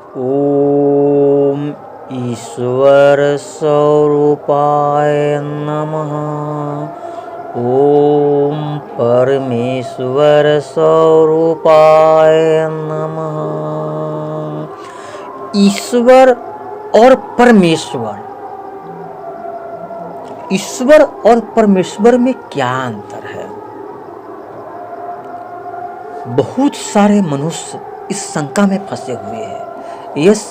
ओम ईश्वर स्वरूपाय नमः। ओम परमेश्वर स्वरूपाय नमः। ईश्वर और परमेश्वर, ईश्वर और परमेश्वर में क्या अंतर है? बहुत सारे मनुष्य इस शंका में फंसे हुए हैं, इस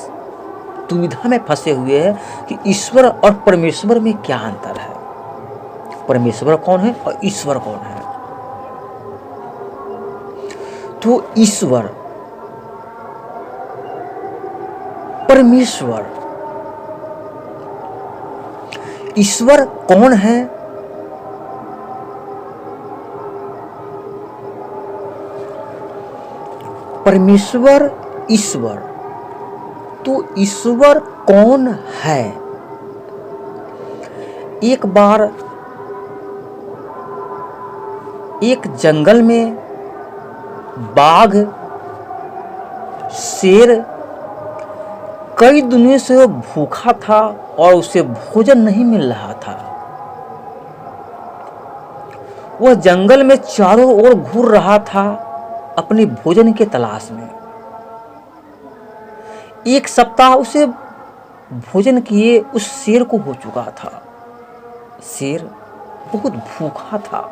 दुविधा में फंसे हुए हैं कि ईश्वर और परमेश्वर में क्या अंतर है, परमेश्वर कौन है और ईश्वर कौन है। तो ईश्वर, परमेश्वर, ईश्वर कौन है? परमेश्वर, ईश्वर। तो ईश्वर कौन है? एक बार एक जंगल में बाघ, शेर कई दिनों से भूखा था और उसे भोजन नहीं मिल रहा था। वह जंगल में चारों ओर घूर रहा था अपने भोजन के तलाश में। एक सप्ताह उसे भोजन किए उस शेर को हो चुका था। शेर बहुत भूखा था।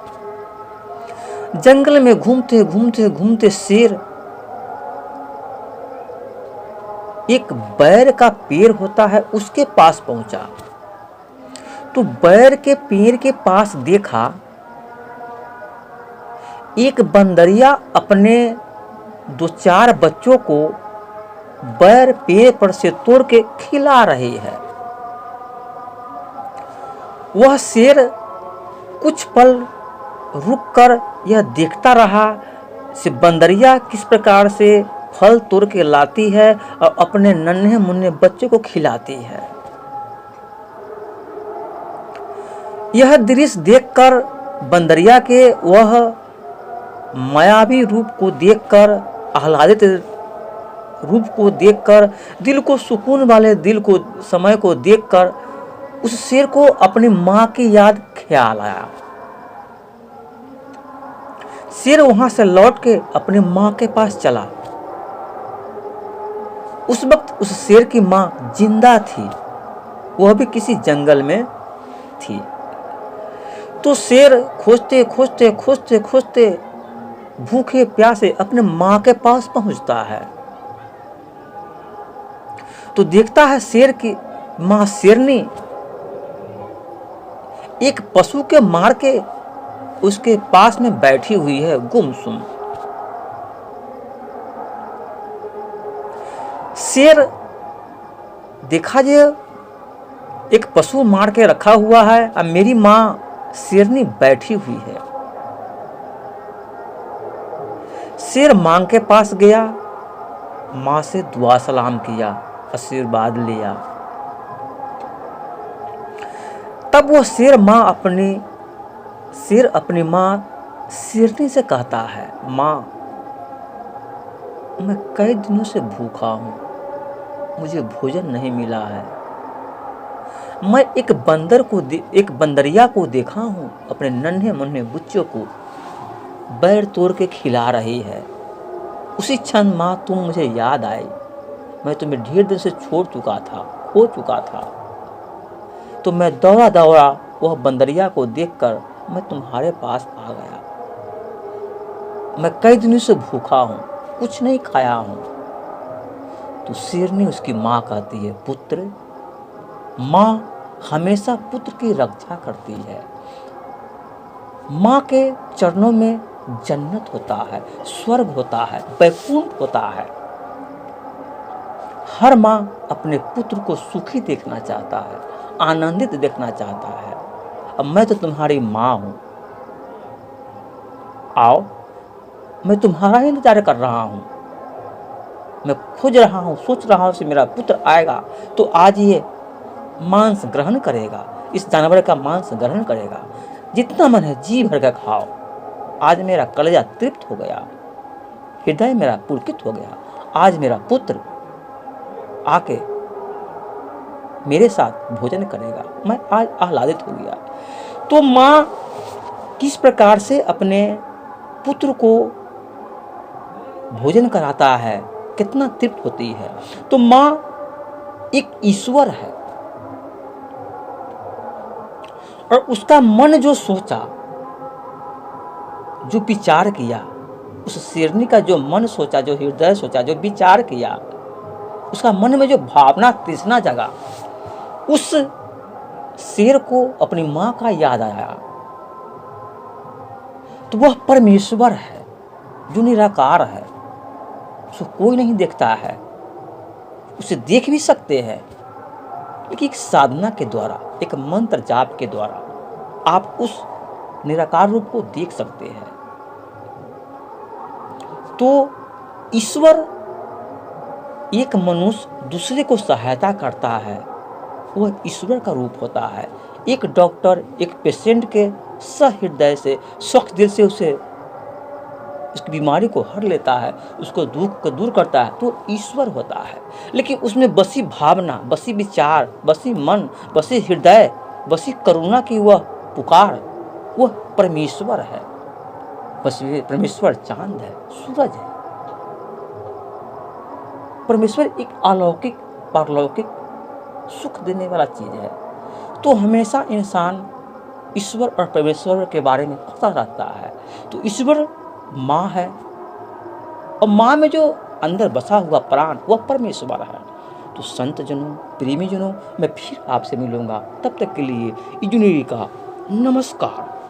जंगल में घूमते घूमते घूमते शेर एक बैर का पेड़ होता है उसके पास पहुंचा। तो बैर के पेड़ के पास देखा एक बंदरिया अपने 2-4 बच्चों को बैर पेड़ पर से तोड़ के खिला रही है। वह शेर कुछ पल रुककर यह देखता रहा कि बंदरिया किस प्रकार से फल तोड़ के लाती है और अपने नन्हे मुन्ने बच्चों को खिलाती है। यह दृश्य देखकर बंदरिया के वह मायावी रूप को देखकर, आह्लादित रूप को देखकर, दिल को सुकून वाले दिल को समय को देखकर उस शेर को अपनी मां की याद ख्याल आया। शेर वहां से लौट के अपनी मां के पास चला। उस वक्त उस शेर की मां जिंदा थी, वह भी किसी जंगल में थी। तो शेर खोजते खोजते खोजते खोजते भूखे प्यासे अपने मां के पास पहुंचता है। तो देखता है शेर की मां शेरनी एक पशु के मार के उसके पास में बैठी हुई है गुमसुम। शेर देखा जे एक पशु मार के रखा हुआ है और मेरी मां शेरनी बैठी हुई है। शेर मां के पास गया, मां से दुआ सलाम किया, आशीर्वाद लिया। तब वो शेर अपनी मां शेरनी से कहता है, मां मैं कई दिनों से भूखा हूं, मुझे भोजन नहीं मिला है। मैं एक बंदरिया को देखा हूं अपने नन्हे मुन्ने बच्चों को बैर तोड़ के खिला रही है। उसी क्षण मां तुम मुझे याद आई। मैं तुम्हें ढेर दिन से छोड़ चुका था, खो चुका था। तो मैं दौड़ा दौड़ा वह बंदरिया को देखकर मैं तुम्हारे पास आ गया। मैं कई दिनों से भूखा हूं, कुछ नहीं खाया हूं। तो शेरनी उसकी मां कहती है, पुत्र, मां हमेशा पुत्र की रक्षा करती है। मां के चरणों में जन्नत होता है, स्वर्ग होता है, वैकुंठ होता है। हर मां अपने पुत्र को सुखी देखना चाहता है, आनंदित देखना चाहता है। अब मैं तो तुम्हारी मां हूं, आओ, मैं तुम्हारा ही इंतजार कर रहा हूं। मैं खोज रहा हूं, सोच रहा हूं कि मेरा पुत्र आएगा तो आज ये मांस ग्रहण करेगा, इस जानवर का मांस ग्रहण करेगा। जितना मन है जी भर कर खाओ। आज मेरा कलेजा तृप्त हो गया, हृदय मेरा पुलकित हो गया। आज मेरा पुत्र आके मेरे साथ भोजन करेगा। मैं आज आह्लादित हो गया। तो माँ किस प्रकार से अपने पुत्र को भोजन कराता है, कितना तृप्त होती है। तो माँ एक ईश्वर है और उसका मन जो सोचा, जो विचार किया, उस शेरनी का जो मन सोचा, जो हृदय सोचा, जो विचार किया, उसका मन में जो भावना तृष्णा जगा, उस शेर को अपनी माँ का याद आया। तो वह परमेश्वर है जो निराकार है, उसको कोई नहीं देखता है, उसे देख भी सकते हैं, लेकिन एक साधना के द्वारा, एक मंत्र जाप के द्वारा आप उस निराकार रूप को देख सकते हैं। तो ईश्वर एक मनुष्य दूसरे को सहायता करता है, वह ईश्वर का रूप होता है। एक डॉक्टर एक पेशेंट के सहृदय से, स्वच्छ दिल से उसे उसकी बीमारी को हर लेता है, उसको दुख को दूर करता है, तो ईश्वर होता है। लेकिन उसमें बसी भावना, बसी विचार, बसी मन, बसी हृदय, बसी करुणा की वह पुकार, वह परमेश्वर है। बस परमेश्वर चांद है, सूरज है। परमेश्वर एक अलौकिक पारलौकिक सुख देने वाला चीज है। तो हमेशा इंसान ईश्वर और परमेश्वर के बारे में पता रहता है। तो ईश्वर माँ है और माँ में जो अंदर बसा हुआ प्राण वह परमेश्वर है। तो संत जनों, प्रेमी जनों, मैं फिर आपसे मिलूंगा। तब तक के लिए इजुनी का नमस्कार।